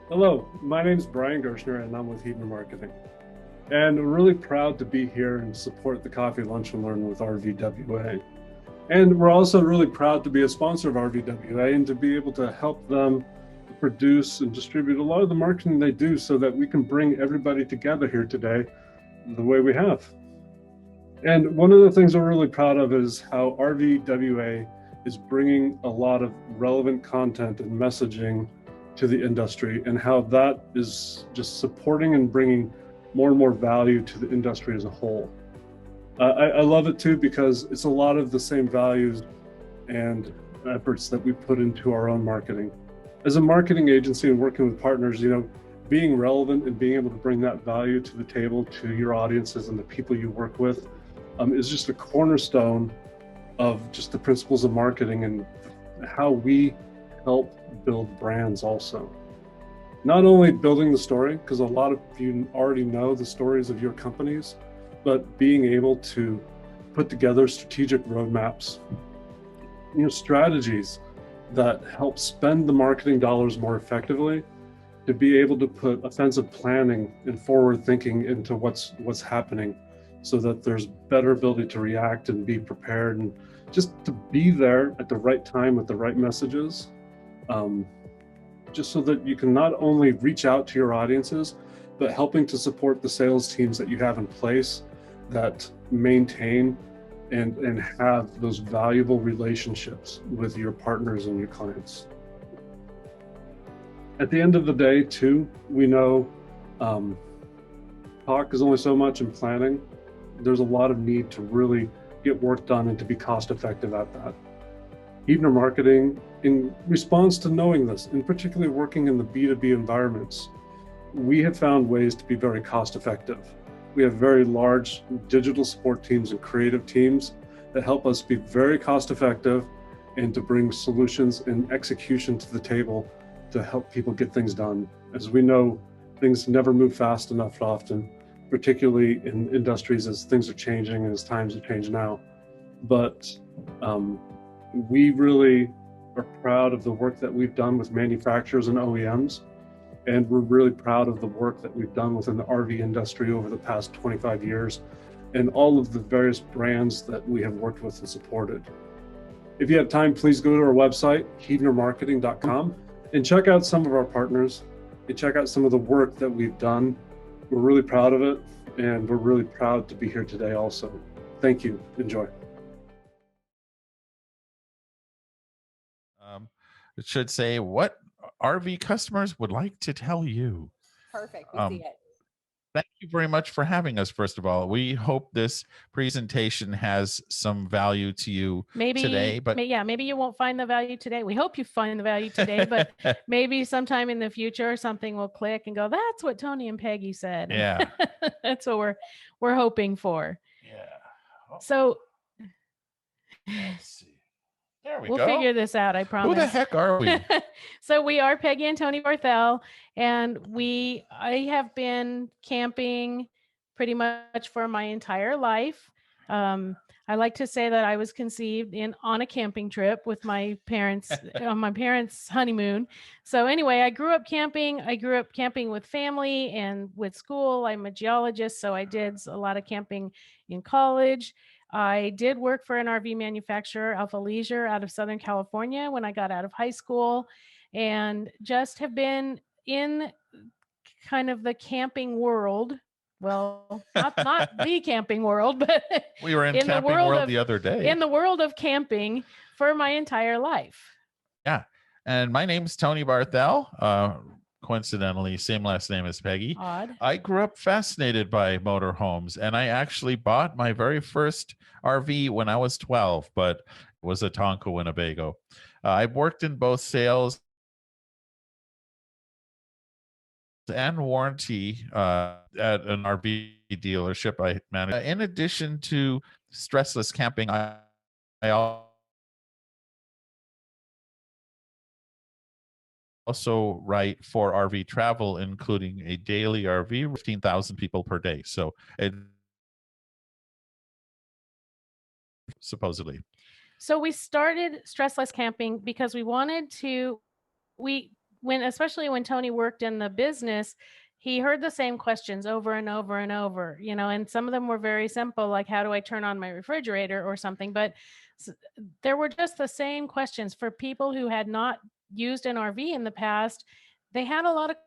Hello, my name is Brian Gershner and I'm with Heatner Marketing. And we're really proud to be here and support the Coffee Lunch and Learn with RVWA. And we're also really proud to be a sponsor of RVWA and to be able to help them produce and distribute a lot of the marketing they do so that we can bring everybody together here today the way we have. And one of the things we're really proud of is how RVWA is bringing a lot of relevant content and messaging to the industry, and how that is just supporting and bringing more and more value to the industry as a whole. I love it too because it's a lot of the same values and efforts that we put into our own marketing. As a marketing agency and working with partners, being relevant and being able to bring that value to the table to your audiences and the people you work with is just a cornerstone of just the principles of marketing and how we help build brands also. Not only building the story, because a lot of you already know the stories of your companies, but being able to put together strategic roadmaps, strategies that help spend the marketing dollars more effectively, to be able to put offensive planning and forward thinking into what's happening so that there's better ability to react and be prepared and just to be there at the right time with the right messages, um, just so that you can not only reach out to your audiences, but helping to support the sales teams that you have in place that maintain and have those valuable relationships with your partners and your clients. At the end of the day, too, we know um, talk is only so much in planning. There's a lot of need to really get work done and to be cost effective at that. Heatner Marketing, in response to knowing this, and particularly working in the B2B environments, we have found ways to be very cost effective. We have very large digital support teams and creative teams that help us be very cost effective and to bring solutions and execution to the table to help people get things done. As we know, things never move fast enough often, particularly in industries as things are changing and as times have changed now. But we really are proud of the work that we've done with manufacturers and OEMs. And we're really proud of the work that we've done within the RV industry over the past 25 years and all of the various brands that we have worked with and supported. If you have time, please go to our website, heatnermarketing.com, and check out some of our partners and check out some of the work that we've done. We're really proud of it, and we're really proud to be here today also. Thank you. Enjoy. Um, it should say what RV customers would like to tell you. Perfect. We see Um, it. Thank you very much for having us, first of all. We hope this presentation has some value to you today. But yeah, maybe you won't find the value today. We hope you find the value today, but maybe sometime in the future something will click and go, that's what Tony and Peggy said. Yeah. That's what we're hoping for. Yeah. Oh, So let's see. There we we'll go. figure this out, I promise. Who the heck are we? So we are Peggy and Tony Barthel, and I have been camping pretty much for my entire life. I like to say that I was conceived on a camping trip with my parents on my parents' honeymoon. So anyway, I grew up camping. I grew up camping with family and with school. I'm a geologist, so I did a lot of camping in college. I did work for an RV manufacturer, Alpha Leisure, out of Southern California when I got out of high school, and just have been in kind of the camping world. Well, not the camping world, but we were in Camping World the other day. In the world of camping for my entire life. Yeah. And my name's Tony Barthel. Coincidentally, same last name as Peggy. Odd. I grew up fascinated by motorhomes, and I actually bought my very first RV when I was 12, but it was a Tonka Winnebago. I've worked in both sales and warranty at an RV dealership I managed. In addition to StressLess Camping, I also write for RV travel, including a daily RV, 15,000 people per day. So it supposedly. So we started StressLess Camping because we especially when Tony worked in the business, he heard the same questions over and over and over, and some of them were very simple, like how do I turn on my refrigerator or something. But there were just the same questions for people who had not used an RV in the past. They had a lot of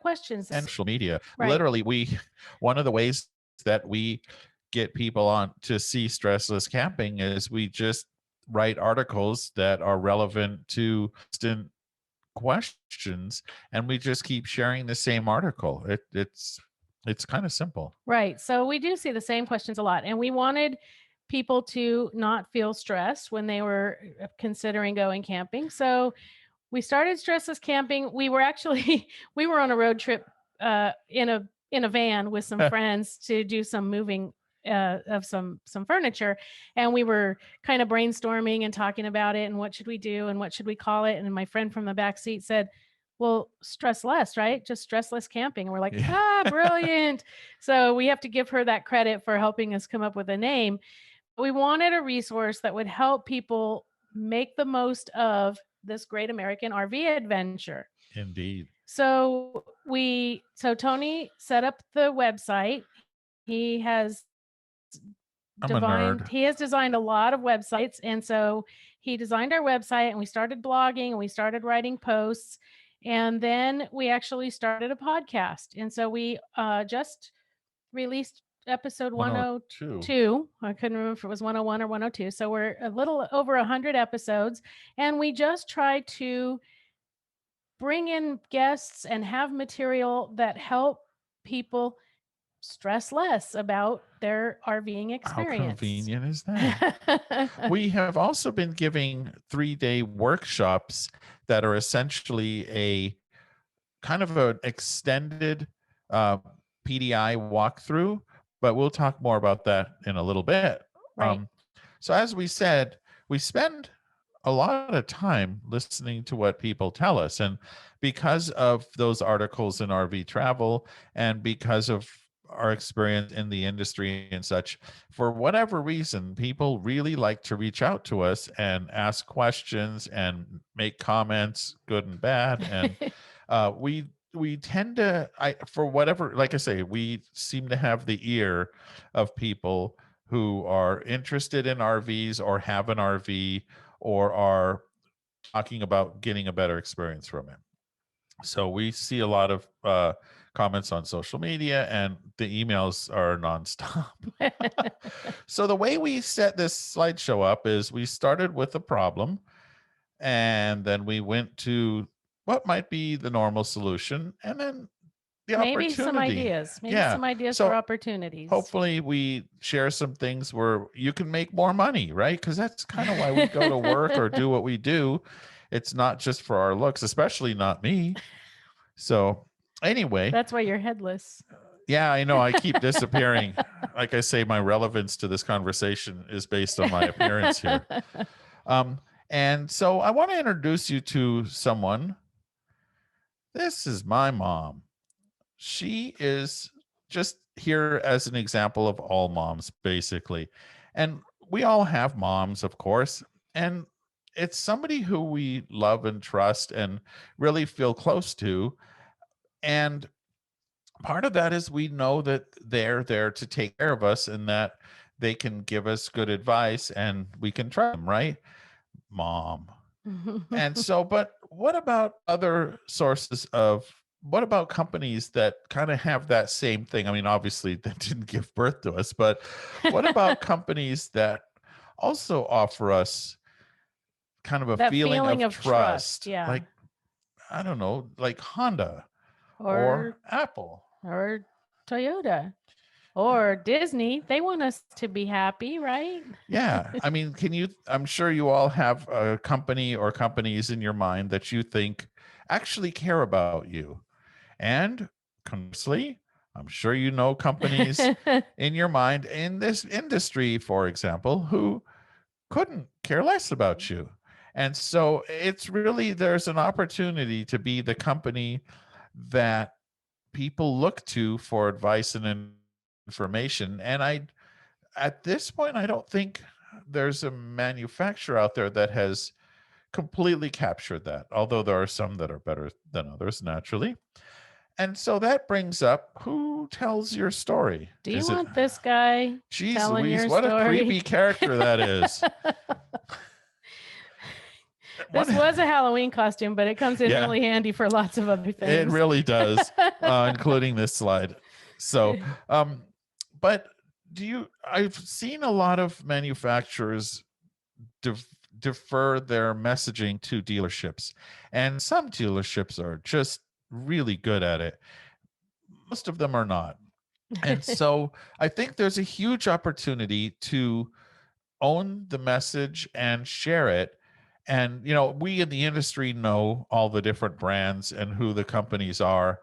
questions. And social media. Right. Literally, one of the ways that we get people on to see Stressless Camping is we just write articles that are relevant to instant questions, and we just keep sharing the same article. It's kind of simple. Right. So we do see the same questions a lot, and we wanted people to not feel stressed when they were considering going camping. So we started Stressless Camping. We were actually we were on a road trip in a van with some friends to do some moving of some furniture, and we were kind of brainstorming and talking about it and what should we do and what should we call it. And my friend from the back seat said, well, stress less, right? Just Stressless Camping. And we're like, brilliant. So we have to give her that credit for helping us come up with a name. We wanted a resource that would help people make the most of this great American RV adventure. Indeed. So Tony set up the website. He has designed a lot of websites. And so he designed our website, and we started blogging, and we started writing posts. And then we actually started a podcast. And so we just released episode 102. I couldn't remember if it was 101 or 102. So we're a little over 100 episodes, and we just try to bring in guests and have material that help people stress less about their RVing experience. How convenient is that? We have also been giving 3-day workshops that are essentially a kind of an extended PDI walkthrough, but we'll talk more about that in a little bit. Right. So as we said, we spend a lot of time listening to what people tell us. And because of those articles in RV travel, and because of our experience in the industry and such, for whatever reason, people really like to reach out to us and ask questions and make comments, good and bad. And we tend to, for whatever, like I say, we seem to have the ear of people who are interested in RVs or have an RV or are talking about getting a better experience from it. So we see a lot of comments on social media, and the emails are nonstop. So the way we set this slideshow up is we started with a problem, and then we went to what might be the normal solution, and then the maybe opportunity. Some ideas for opportunities. Hopefully we share some things where you can make more money, right? Because that's kind of why we go to work or do what we do. It's not just for our looks, especially not me. So anyway, that's why you're headless. Yeah, I know. I keep disappearing. Like I say, my relevance to this conversation is based on my appearance here. And so I want to introduce you to someone. This is my mom. She is just here as an example of all moms, basically. And we all have moms, of course. And it's somebody who we love and trust and really feel close to. And part of that is we know that they're there to take care of us and that they can give us good advice and we can trust them, right? Mom. And so, but what about other sources of, what about companies that kind of have that same thing? I mean, obviously that didn't give birth to us, but what about companies that also offer us kind of a feeling of trust? Yeah. Like, I don't know, like Honda or Apple or Toyota or Disney. They want us to be happy, right? Yeah. I mean, I'm sure you all have a company or companies in your mind that you think actually care about you. And conversely, I'm sure you know companies in your mind in this industry, for example, who couldn't care less about you. And so it's really, there's an opportunity to be the company that people look to for advice and information. And at this point, I don't think there's a manufacturer out there that has completely captured that, although there are some that are better than others, naturally. And so that brings up, who tells your story? Do you Is it, want this guy geez telling Louise, your what a story? creepy character that is. This was a Halloween costume, but it comes in Yeah. really handy for lots of other things. It really does, including this slide. So, but I've seen a lot of manufacturers defer their messaging to dealerships, and some dealerships are just really good at it. Most of them are not. And so I think there's a huge opportunity to own the message and share it. And, we in the industry know all the different brands and who the companies are,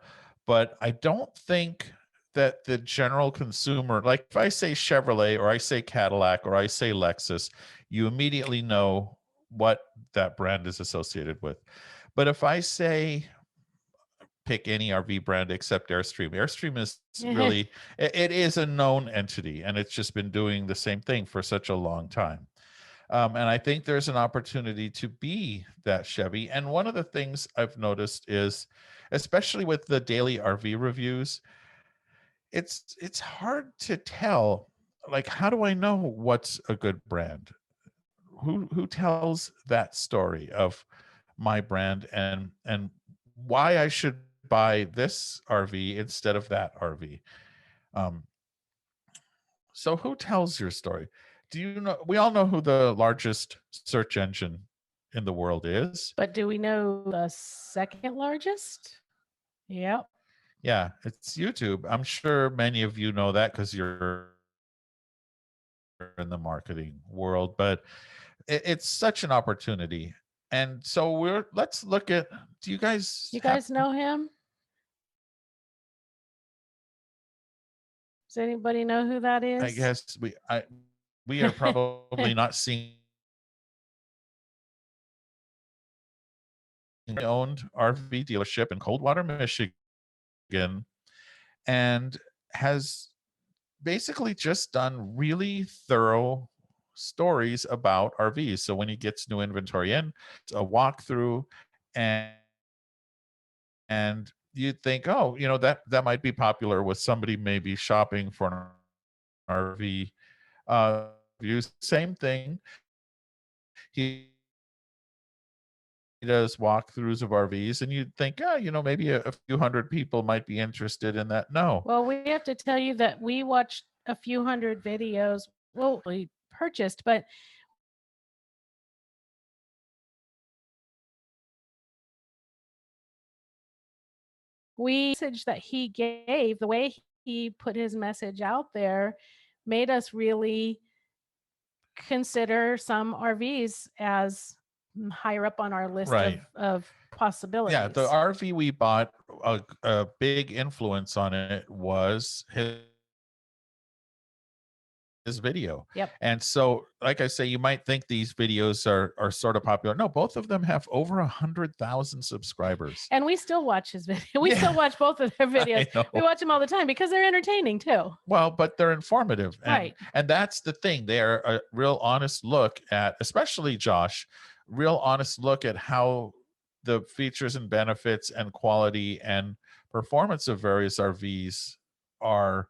but I don't think that the general consumer, like if I say Chevrolet or I say Cadillac or I say Lexus, you immediately know what that brand is associated with. But if I say, pick any RV brand except Airstream. Airstream is really, it is a known entity, and it's just been doing the same thing for such a long time. And I think there's an opportunity to be that Chevy. And one of the things I've noticed is, especially with the daily RV reviews, it's hard to tell, like, how do I know what's a good brand? Who tells that story of my brand and why I should buy this RV instead of that RV? So who tells your story? Do you know? We all know who the largest search engine in the world is. But do we know the second largest? Yep. Yeah, it's YouTube. I'm sure many of you know that because you're in the marketing world, but it's such an opportunity. And so let's look at, do you guys know him? Does anybody know who that is? I guess we are probably not seeing owned RV dealership in Coldwater, Michigan, and has basically just done really thorough stories about RVs. So when he gets new inventory in, it's a walkthrough, and you'd think, oh, that might be popular with somebody maybe shopping for an RV. Same thing. He does walkthroughs of RVs, and you'd think, maybe a few hundred people might be interested in that. No. Well, we have to tell you that we watched a few hundred videos. Well, we purchased, but message that he gave, the way he put his message out there, made us really consider some RVs as higher up on our list of possibilities. Yeah, the RV we bought, a big influence on it was his video. Yep. And so, like I say, you might think these videos are sort of popular. No, both of them have over 100,000 subscribers. And we still watch his video. We still watch both of their videos. We watch them all the time because they're entertaining too. Well, but they're informative. Right. And that's the thing. They're a real honest look at, especially Josh, real honest look at how the features and benefits and quality and performance of various RVs are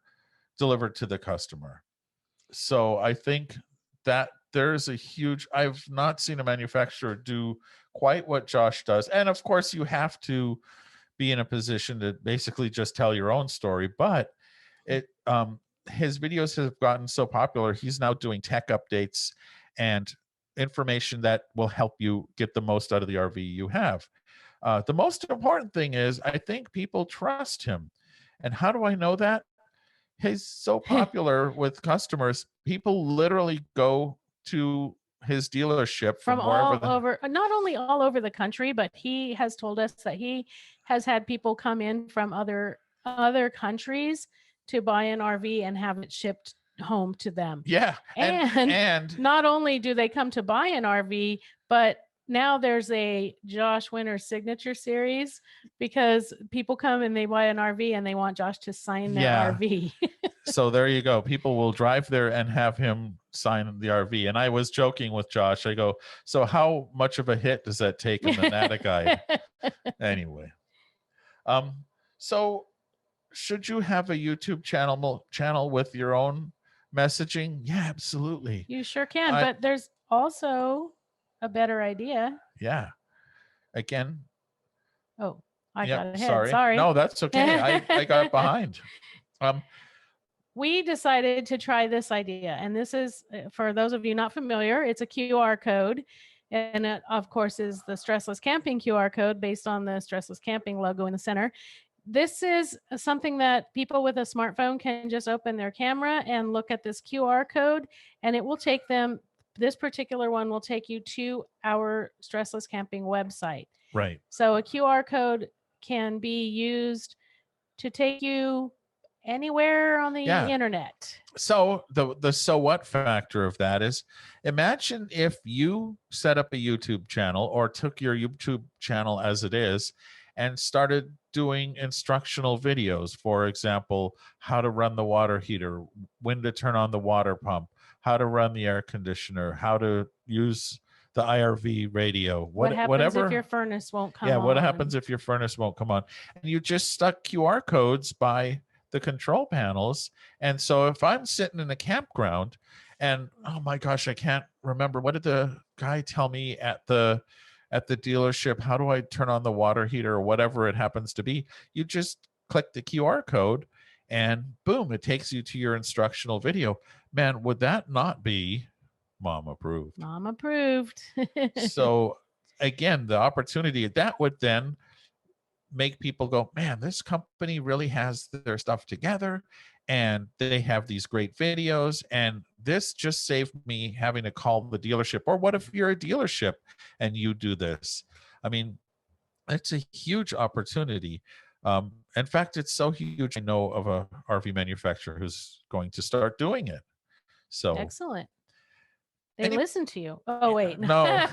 delivered to the customer. So I think that there's a huge, I've not seen a manufacturer do quite what Josh does. And of course you have to be in a position to basically just tell your own story, but his videos have gotten so popular. He's now doing tech updates and information that will help you get the most out of the RV you have. The most important thing is, I think people trust him. And how do I know that? He's so popular with customers. People literally go to his dealership from all over, not only all over the country, but he has told us that he has had people come in from other countries to buy an RV and have it shipped home to them. Yeah. And not only do they come to buy an RV, but now there's a Josh Winter signature series because people come and they buy an RV and they want Josh to sign their RV. So there you go. People will drive there and have him sign the RV. And I was joking with Josh. I go, so how much of a hit does that take in the NATA guide? Anyway. So should you have a YouTube channel with your own messaging? Yeah, absolutely. You sure can. But there's also a better idea. Yeah. Again. Oh, I got ahead. Sorry. No, that's okay. I got behind. We decided to try this idea. And this is, for those of you not familiar, it's a QR code. And it, of course, is the StressLess Camping QR code based on the StressLess Camping logo in the center. This is something that people with a smartphone can just open their camera and look at this QR code, and it will take them, this particular one will take you to our StressLess Camping website. Right. So a QR code can be used to take you anywhere on the internet. So the so what factor of that is, imagine if you set up a YouTube channel or took your YouTube channel as it is and started doing instructional videos. For example, how to run the water heater, when to turn on the water pump, how to run the air conditioner, how to use the IRV radio. What happens if your furnace won't come on? Yeah, what happens if your furnace won't come on? And you just stuck QR codes by the control panels. And so if I'm sitting in a campground and, oh my gosh, I can't remember, what did the guy tell me at the dealership? How do I turn on the water heater or whatever it happens to be? You just click the QR code and boom, it takes you to your instructional video. Man, would that not be mom approved? Mom approved. So again, the opportunity that would then make people go, man, this company really has their stuff together and they have these great videos, and this just saved me having to call the dealership. Or what if you're a dealership and you do this? I mean, it's a huge opportunity. In fact, it's so huge, I know of a RV manufacturer who's going to start doing it. So excellent. They listen to you. Oh, wait. No.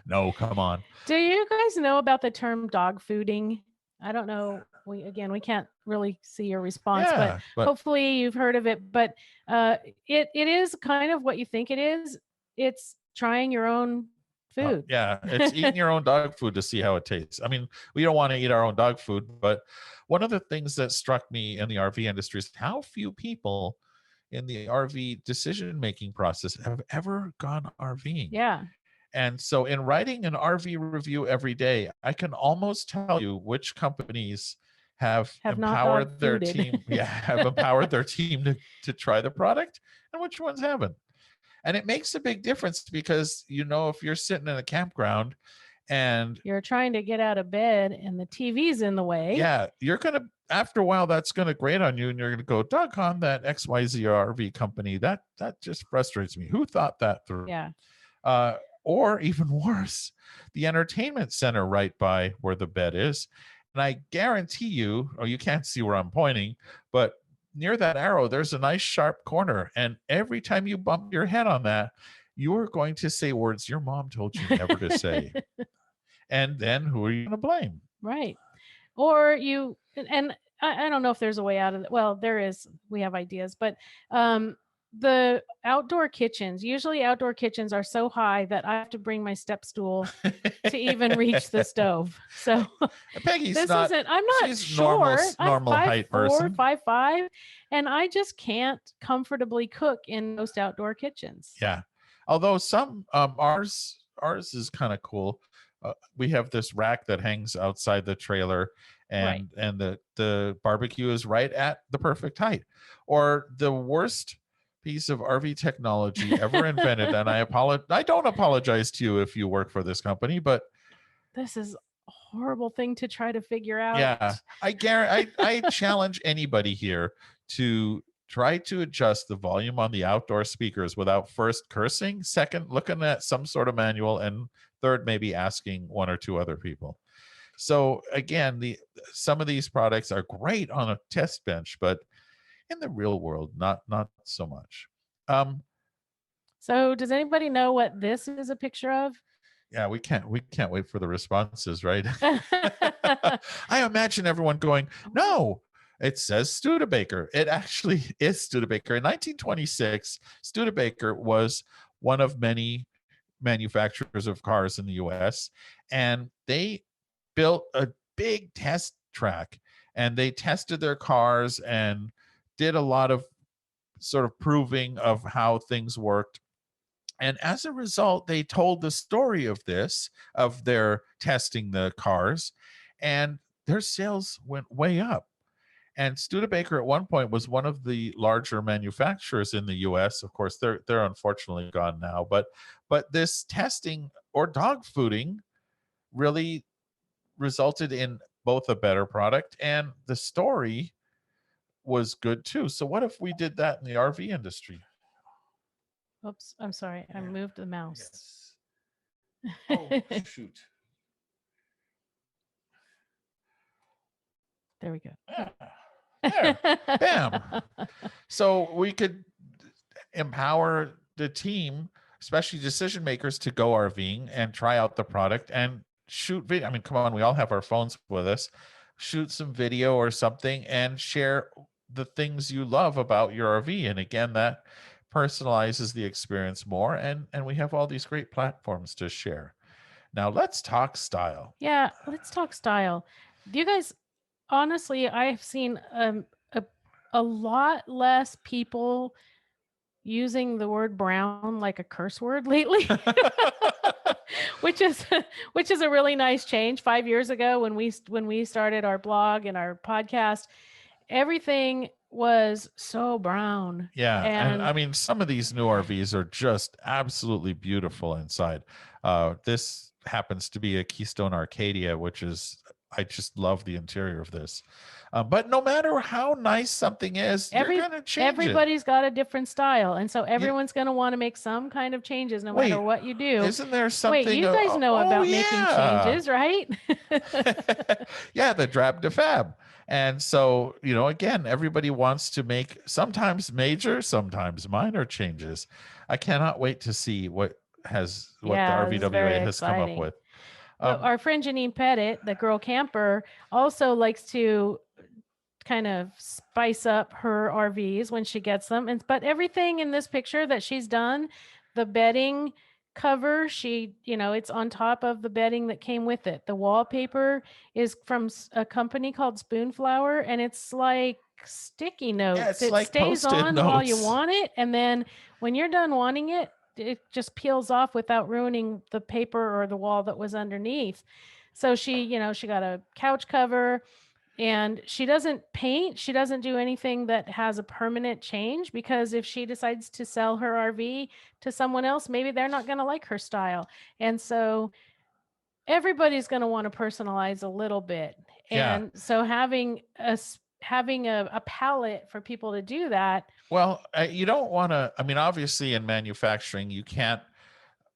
No, come on. Do you guys know about the term dog fooding? I don't know. We can't really see your response, but hopefully you've heard of it. But it is kind of what you think it is. It's trying your own food. Yeah, it's eating your own dog food to see how it tastes. I mean, we don't want to eat our own dog food, but one of the things that struck me in the RV industry is how few people in the RV decision-making process have ever gone RVing. Yeah. And so in writing an RV review every day, I can almost tell you which companies have empowered their team. Yeah, have empowered their team to try the product, and which ones haven't. And it makes a big difference because, you know, if you're sitting in a campground and you're trying to get out of bed and the TV's in the way. Yeah, you're going to, after a while, that's going to grate on you, and you're going to go, doggone that XYZ RV company. That just frustrates me. Who thought that through? Yeah. Or even worse, the entertainment center right by where the bed is. And I guarantee you, or you can't see where I'm pointing, but near that arrow, there's a nice sharp corner. And every time you bump your head on that, you're going to say words your mom told you never to say. And then who are you going to blame? Right. Or you, and I don't know if there's a way out of it. Well, there is, we have ideas, but the outdoor kitchens, usually outdoor kitchens are so high that I have to bring my step stool to even reach the stove. So Peggy's this not, isn't, I'm not short. Normal I'm 5'4", height person. 5'5", and I just can't comfortably cook in most outdoor kitchens. Yeah. Although some, ours is kind of cool. We have this rack that hangs outside the trailer, and the barbecue is right at the perfect height. Or the worst piece of RV technology ever invented, and I don't apologize to you if you work for this company, but this is a horrible thing to try to figure out. Yeah, I challenge anybody here to try to adjust the volume on the outdoor speakers without first cursing, second looking at some sort of manual, and third maybe asking one or two other people. So again, some of these products are great on a test bench, but in the real world, not so much. So does anybody know what this is a picture of? Yeah, we can't wait for the responses, right? I imagine everyone going, no, It says Studebaker. It actually is Studebaker. In 1926, Studebaker was one of many manufacturers of cars in the US, and they built a big test track, and they tested their cars and did a lot of sort of proving of how things worked. And as a result, they told the story of this, of their testing the cars, and their sales went way up. And Studebaker at one point was one of the larger manufacturers in the US. Of course, they're unfortunately gone now, but this testing or dog fooding really resulted in both a better product, and the story was good too. So what if we did that in the RV industry? Oops, I'm sorry. I moved the mouse. Yes. Oh, shoot. There we go. Yeah. There. Bam. So we could empower the team, especially decision makers, to go RVing and try out the product and shoot video. I mean, come on, we all have our phones with us. Shoot some video or something and share the things you love about your RV. And again, that personalizes the experience more. And we have all these great platforms to share. Now let's talk style. Yeah, let's talk style. Do you guys, honestly, I've seen a lot less people using the word brown like a curse word lately. which is a really nice change. 5 years ago when we started our blog and our podcast, everything was so brown. Yeah, and I And mean, some of these new RVs are just absolutely beautiful inside. This happens to be a Keystone Arcadia, which is, I just love the interior of this. But no matter how nice something is, you're going to change everybody's got a different style, and so everyone's going to want to make some kind of changes no matter what you do. Isn't there something? Wait, you guys know about making changes, right? Yeah, the drab to fab. And so, again, everybody wants to make sometimes major, sometimes minor changes. I cannot wait to see what the RVWA has come up with. Our friend Janine Pettit, the girl camper, also likes to kind of spice up her RVs when she gets them. But everything in this picture that she's done, the bedding cover, it's on top of the bedding that came with it. The wallpaper is from a company called Spoonflower, and it's like sticky notes. Yeah, it's it like stays Post-it on while you notes. want it, and then when you're done wanting it, it just peels off without ruining the paper or the wall that was underneath. So she got a couch cover, and she doesn't paint. She doesn't do anything that has a permanent change, because if she decides to sell her RV to someone else, maybe they're not going to like her style. And so everybody's going to want to personalize a little bit. Yeah. And so having a palette for people to do that. Well, you don't want to, obviously in manufacturing, you can't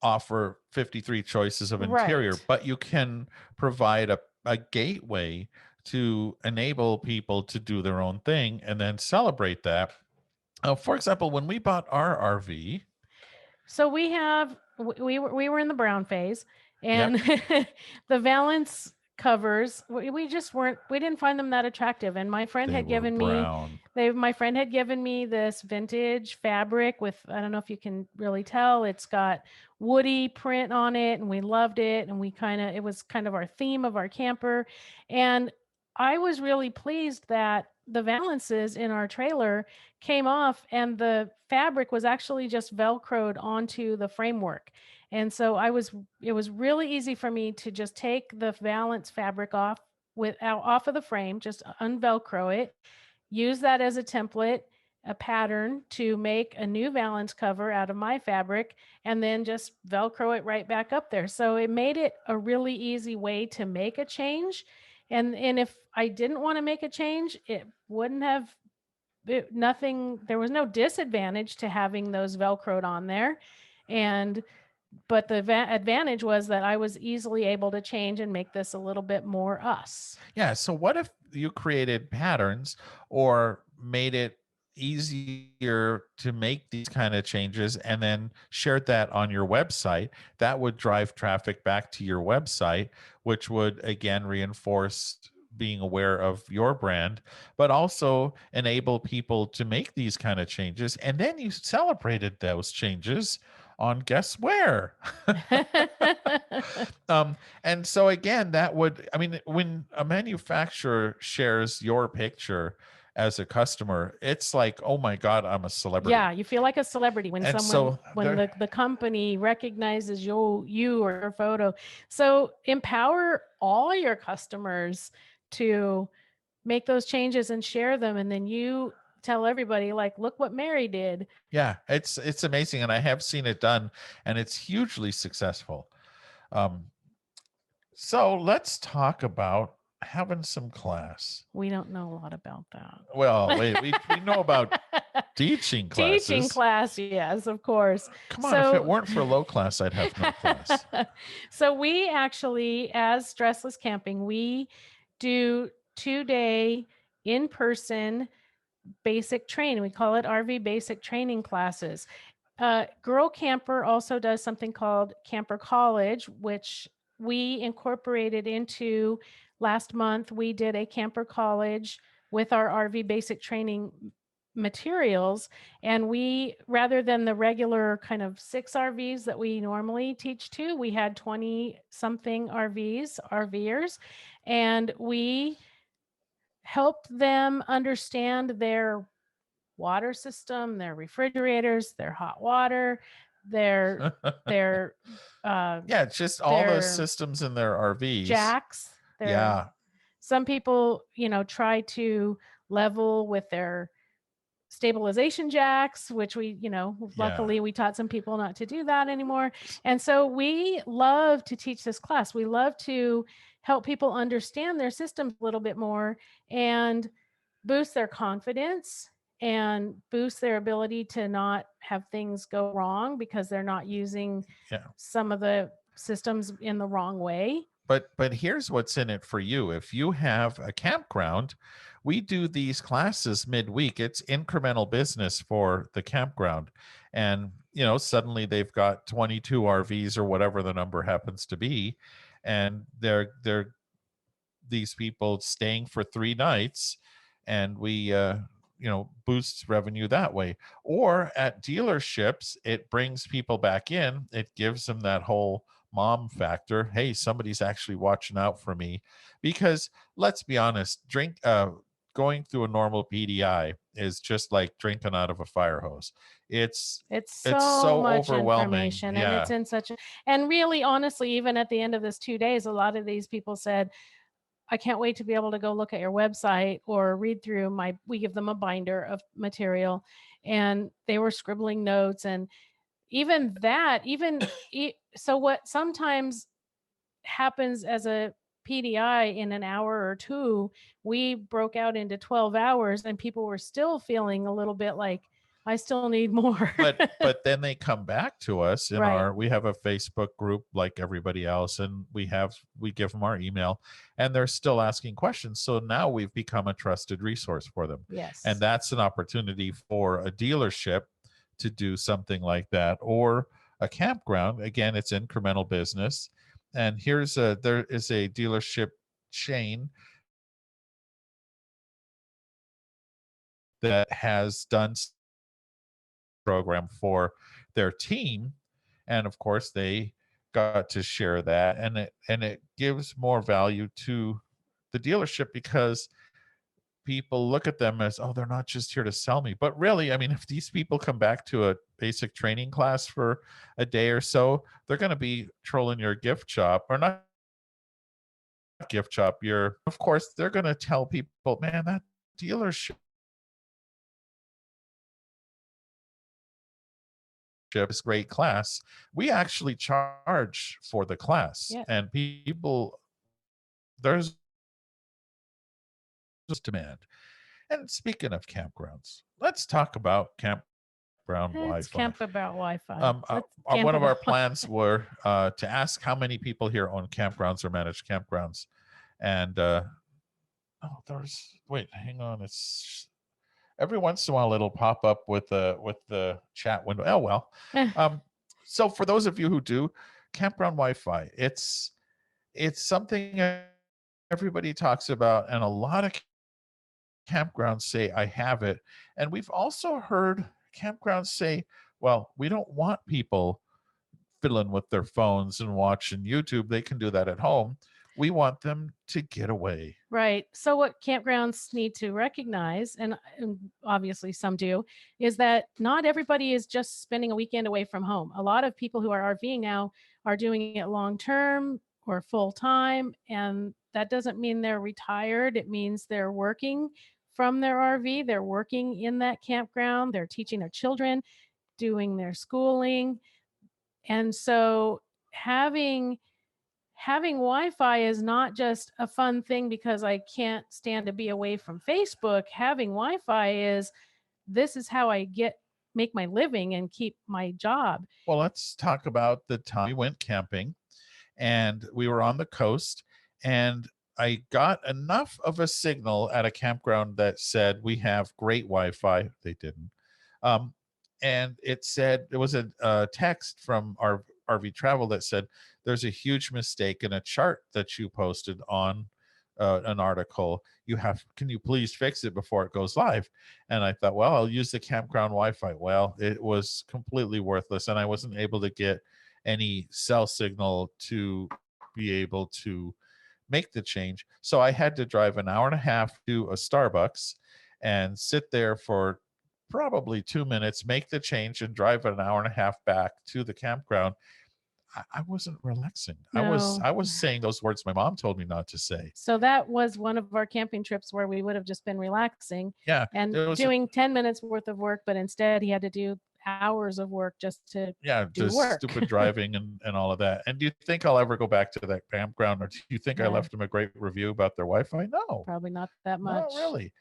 offer 53 choices of interior, Right. but you can provide a gateway to enable people to do their own thing and then celebrate that. For example, when we bought our RV. So we were in the brown phase, and the valance covers, we didn't find them that attractive. And my friend had given me this vintage fabric with, I don't know if you can really tell, it's got woody print on it, and we loved it. And it was kind of our theme of our camper. And I was really pleased that the valances in our trailer came off, and the fabric was actually just Velcroed onto the framework. And so it was really easy for me to just take the valance fabric off of the frame, just unvelcro it, use that as a template, a pattern to make a new valance cover out of my fabric, and then just Velcro it right back up there. So it made it a really easy way to make a change. And if I didn't want to make a change, it wouldn't have there was no disadvantage to having those Velcroed on there. But the advantage was that I was easily able to change and make this a little bit more us. Yeah. So what if you created patterns or made it easier to make these kind of changes and then shared that on your website? That would drive traffic back to your website, which would again reinforce being aware of your brand, but also enable people to make these kind of changes. And then you celebrated those changes on guess where. And so again, that would, I mean, when a manufacturer shares your picture as a customer, it's like, oh my God, I'm a celebrity. Yeah, you feel like a celebrity when And someone, so when the company recognizes you or your photo. So empower all your customers to make those changes and share them, and then you tell everybody, like, look what Mary did. yeah, it's amazing, and I have seen it done, and it's hugely successful. Um, so let's talk about having some class. We don't know a lot about that. Well, we know about teaching classes. Teaching class, yes, of course. Come on, if it weren't for low class, I'd have no class. So we actually, as StressLess Camping, we do 2-day in-person basic training. We call it RV basic training classes. Girl Camper also does something called Camper College, which we incorporated into last month. We did a Camper College with our RV basic training materials, and we, rather than the regular kind of 6 RVs that we normally teach to, we had 20 something RVers, and we helped them understand their water system, their refrigerators, their hot water, their yeah, just all those systems in their RVs. Jacks. Yeah. Some people, try to level with their stabilization jacks, which we, luckily we taught some people not to do that anymore. And so we love to teach this class. We love to help people understand their systems a little bit more and boost their confidence and boost their ability to not have things go wrong because they're not using some of the systems in the wrong way. But here's what's in it for you. If you have a campground, we do these classes midweek. It's incremental business for the campground. And, suddenly they've got 22 RVs or whatever the number happens to be. And they're these people staying for 3 nights, and we boosts revenue that way. Or at dealerships, it brings people back in. It gives them that whole mom factor. Hey, somebody's actually watching out for me. Because let's be honest, going through a normal PDI is just like drinking out of a fire hose. It's so much overwhelming. Information, and it's in such and really, honestly, even at the end of this 2 days, a lot of these people said, I can't wait to be able to go look at your website or read through we give them a binder of material, and they were scribbling notes. And even that, so what sometimes happens as a PDI in an hour or 2, we broke out into 12 hours and people were still feeling a little bit like, I still need more. but then they come back to us in we have a Facebook group like everybody else, and we give them our email, and they're still asking questions. So now we've become a trusted resource for them. Yes. And that's an opportunity for a dealership to do something like that, or a campground. Again, it's incremental business. And there is a dealership chain that has done program for their team, and of course they got to share that, and it gives more value to the dealership because people look at them as, oh, they're not just here to sell me. But really, I mean, if these people come back to a basic training class for a day or so, they're going to be trolling your gift shop, or not gift shop, of course they're going to tell people, man, that dealership is great class. We actually charge for the class. And people, there's demand. And speaking of campgrounds, let's talk about campground Wi-Fi. Camp about Wi-Fi. One of our plans were to ask how many people here own campgrounds or manage campgrounds. And hang on, it's every once in a while it'll pop up with the chat window. Oh well. So for those of you who do campground Wi-Fi, it's something everybody talks about, and a lot of campgrounds say, I have it. And we've also heard campgrounds say, well, we don't want people fiddling with their phones and watching YouTube. They can do that at home. We want them to get away. Right. So what campgrounds need to recognize, and obviously some do, is that not everybody is just spending a weekend away from home. A lot of people who are RVing now are doing it long term or full time, and that doesn't mean they're retired. It means they're working from their RV. They're working in that campground. They're teaching their children, doing their schooling. And so having Wi-Fi is not just a fun thing because I can't stand to be away from Facebook. Having Wi-Fi is, this is how I make my living and keep my job. Well, let's talk about the time we went camping, and we were on the coast, and I got enough of a signal at a campground that said we have great Wi-Fi. They didn't. And it said, there was a text from our RV Travel that said, there's a huge mistake in a chart that you posted on an article. Can you please fix it before it goes live? And I thought, well, I'll use the campground Wi-Fi. Well, it was completely worthless, and I wasn't able to get any cell signal to be able to make the change. So I had to drive an hour and a half to a Starbucks and sit there for probably 2 minutes, make the change, and drive an hour and a half back to the campground. I wasn't relaxing. No. I was saying those words my mom told me not to say. So that was one of our camping trips where we would have just been relaxing Yeah. and doing 10 minutes worth of work, but instead he had to do hours of work just to do just work. stupid driving and all of that. And do you think I'll ever go back to that campground, or do you think I Yeah. left them a great review about their Wi-Fi? No. Probably not that much. Not really.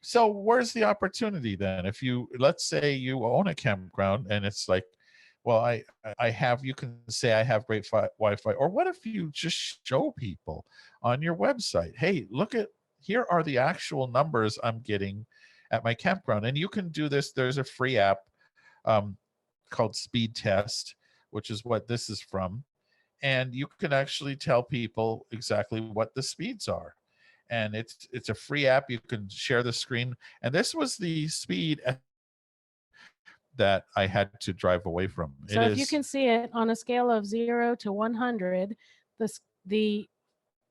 So where's the opportunity then? If let's say you own a campground and it's like, well, you can say I have great Wi-Fi. Or what if you just show people on your website, hey, here are the actual numbers I'm getting at my campground. And you can do this. There's a free app called Speed Test, which is what this is from. And you can actually tell people exactly what the speeds are. And it's a free app. You can share the screen. And this was the speed that I had to drive away from. So if you can see it on a scale of 0 to 100, the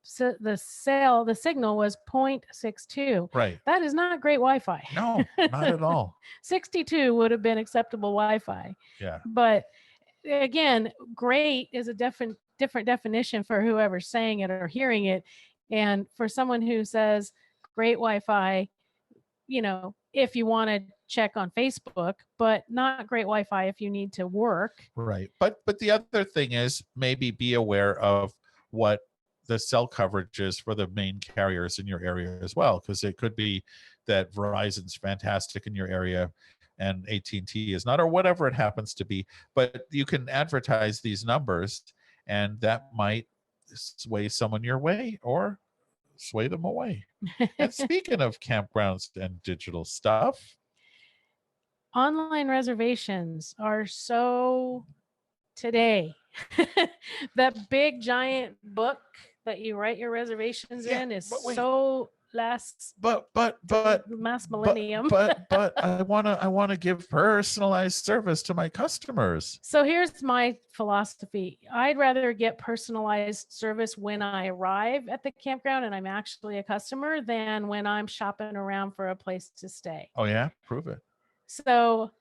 signal was 0.62. Right. That is not great Wi-Fi. No, not at all. 62 would have been acceptable Wi-Fi. Yeah. But again, great is a different definition for whoever's saying it or hearing it. And for someone who says great Wi-Fi, if you want to check on Facebook, but not great Wi-Fi if you need to work. Right. But the other thing is, maybe be aware of what the cell coverage is for the main carriers in your area as well, because it could be that Verizon's fantastic in your area and AT&T is not, or whatever it happens to be. But you can advertise these numbers, and that might sway someone your way or sway them away. And speaking of campgrounds and digital stuff, online reservations are so today. That big giant book that you write your reservations in is so mass millennium. But I want to give personalized service to my customers. So here's my philosophy. I'd rather get personalized service when I arrive at the campground and I'm actually a customer than when I'm shopping around for a place to stay. Oh yeah, prove it. So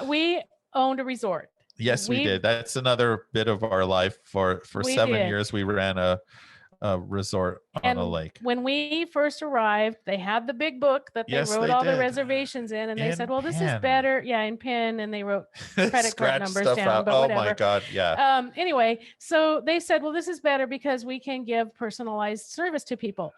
we owned a resort. Yes, we did. That's another bit of our life. For 7 years, we ran a resort on a lake. When we first arrived, they had the big book that they wrote all the reservations in, and they said, well, this is better. Yeah, in pen, and they wrote credit card numbers down, but whatever. Oh my God, yeah. Anyway, so they said, well, this is better because we can give personalized service to people.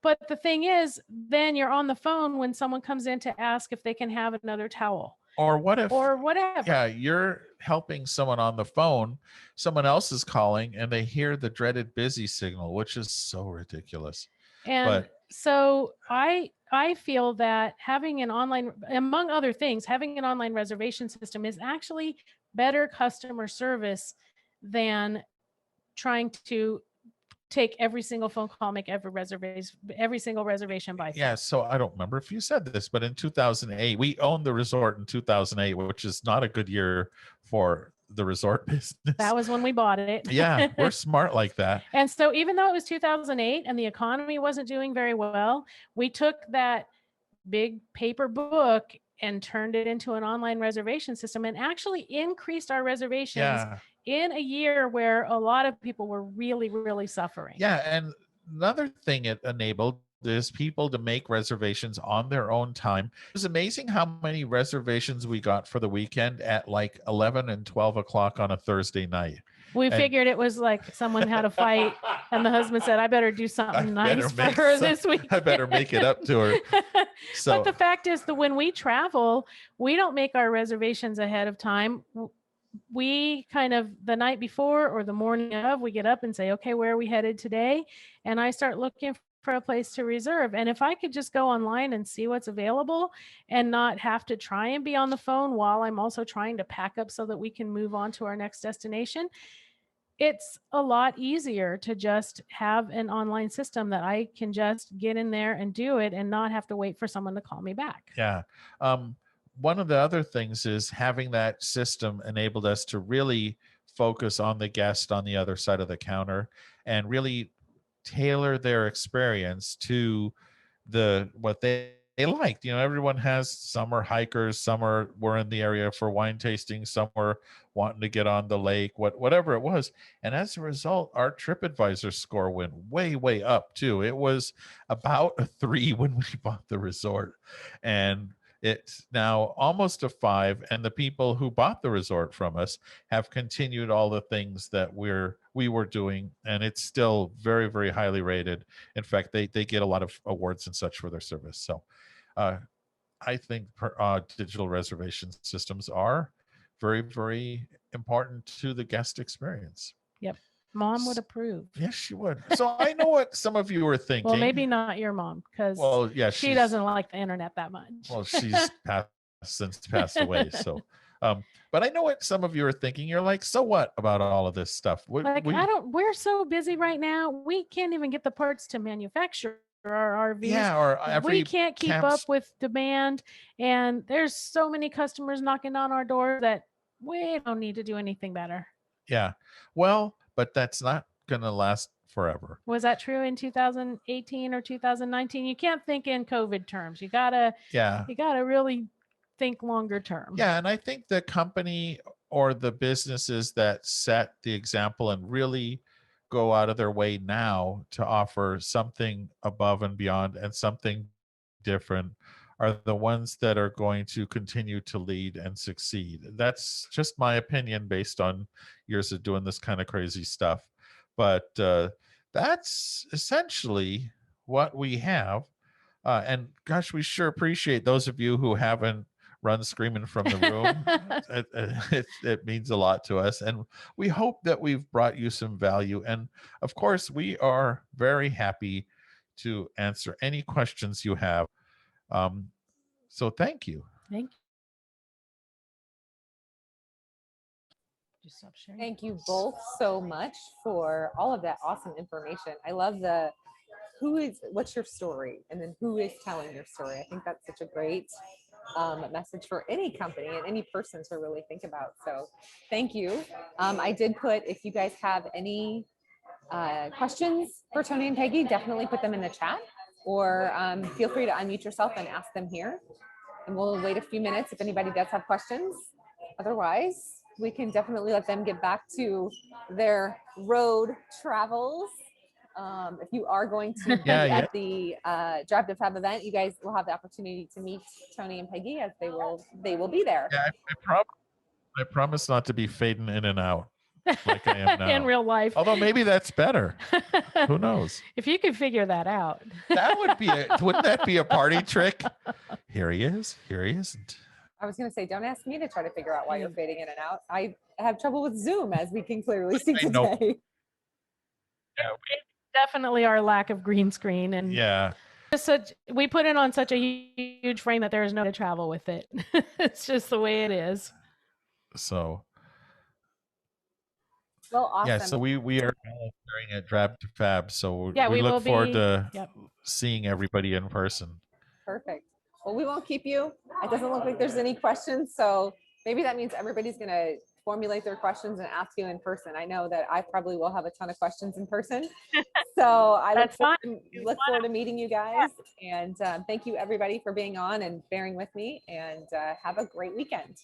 But the thing is, then you're on the phone when someone comes in to ask if they can have another towel. Or what if, or whatever. Yeah, you're helping someone on the phone, someone else is calling, and they hear the dreaded busy signal, which is so ridiculous. And so I feel that having an online, among other things, having an online reservation system is actually better customer service than trying to take every single phone call, make every single reservation by phone. Yeah, so I don't remember if you said this, but in 2008, we owned the resort in 2008, which is not a good year for the resort business. That was when we bought it. Yeah, we're smart like that. And so even though it was 2008 and the economy wasn't doing very well, we took that big paper book and turned it into an online reservation system and actually increased our reservations Yeah. in a year where a lot of people were really, really suffering. Yeah, and another thing it enabled is people to make reservations on their own time. It was amazing how many reservations we got for the weekend at like 11 and 12 o'clock on a Thursday night. We figured it was like someone had a fight and the husband said, I better do something nice for her this week. I better make it up to her. So, but the fact is that when we travel, we don't make our reservations ahead of time. We kind of the night before or the morning of, we get up and say, okay, where are we headed today? And I start looking for a place to reserve. And if I could just go online and see what's available and not have to try and be on the phone while I'm also trying to pack up so that we can move on to our next destination, it's a lot easier to just have an online system that I can just get in there and do it and not have to wait for someone to call me back. Yeah. One of the other things is having that system enabled us to really focus on the guest on the other side of the counter and really tailor their experience to what they liked. You know, everyone has, some are hikers, some were in the area for wine tasting, some were wanting to get on the lake, whatever it was. And as a result, our TripAdvisor score went way, way up too. It was about a 3 when we bought the resort, and it's now almost a 5. And the people who bought the resort from us have continued all the things that we were doing, and it's still very, very highly rated. In fact, they get a lot of awards and such for their service. So I think digital reservation systems are very, very important to the guest experience. Yep. Mom would approve. Yes, she would. So I know what some of you are thinking. Well, maybe not your mom, because she doesn't like the internet that much. Well, she's since passed away. So, but I know what some of you are thinking. You're like, so what about all of this stuff? We're so busy right now. We can't even get the parts to manufacture our RVs. Yeah, or we can't keep up with demand. And there's so many customers knocking on our door that we don't need to do anything better. Yeah. Well, but that's not going to last forever. Was that true in 2018 or 2019? You can't think in COVID terms. You gotta really think longer term. Yeah. And I think the company or the businesses that set the example and really go out of their way now to offer something above and beyond and something different are the ones that are going to continue to lead and succeed. That's just my opinion based on years of doing this kind of crazy stuff. But that's essentially what we have. And gosh, we sure appreciate those of you who haven't run screaming from the room. It means a lot to us. And we hope that we've brought you some value. And of course, we are very happy to answer any questions you have. So thank you. Thank you. Thank you both so much for all of that awesome information. I love what's your story, and then who is telling your story. I think that's such a great message for any company and any person to really think about. So thank you. I did put, if you guys have any questions for Tony and Peggy, definitely put them in the chat, or feel free to unmute yourself and ask them here. And we'll wait a few minutes if anybody does have questions. Otherwise, we can definitely let them get back to their road travels. If you are going to be at the Drive to Fab event, you guys will have the opportunity to meet Tony and Peggy, as they will be there. Yeah, I promise not to be fading in and out like I am now in real life. Although maybe that's better. Who knows? If you could figure that out. That would be wouldn't that be a party trick? Here he is. Here he isn't. I was going to say, don't ask me to try to figure out why you're fading in and out. I have trouble with Zoom, as we can clearly see today. Yeah, definitely our lack of green screen, and we put it on such a huge frame that there is no way to travel with it. It's just the way it is. So Well, awesome. Yeah, so we are volunteering at Drab to Fab, so Yeah, we we will look forward be. to Yep. seeing everybody in person. Perfect. Well, we won't keep you. It doesn't look like there's any questions. So maybe that means everybody's going to formulate their questions and ask you in person. I know that I probably will have a ton of questions in person. So I That's fine. look forward to meeting you guys. And thank you everybody for being on and bearing with me, and have a great weekend.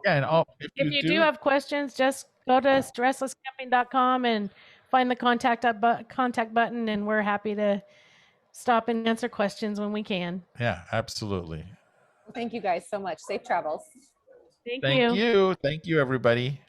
Yeah, and if If you you do have questions, just go to stresslesscamping.com and find the contact button, and we're happy to stop and answer questions when we can. yeah, absolutely. Thank you guys so much. Safe travels. Thank Thank you. Thank you, everybody.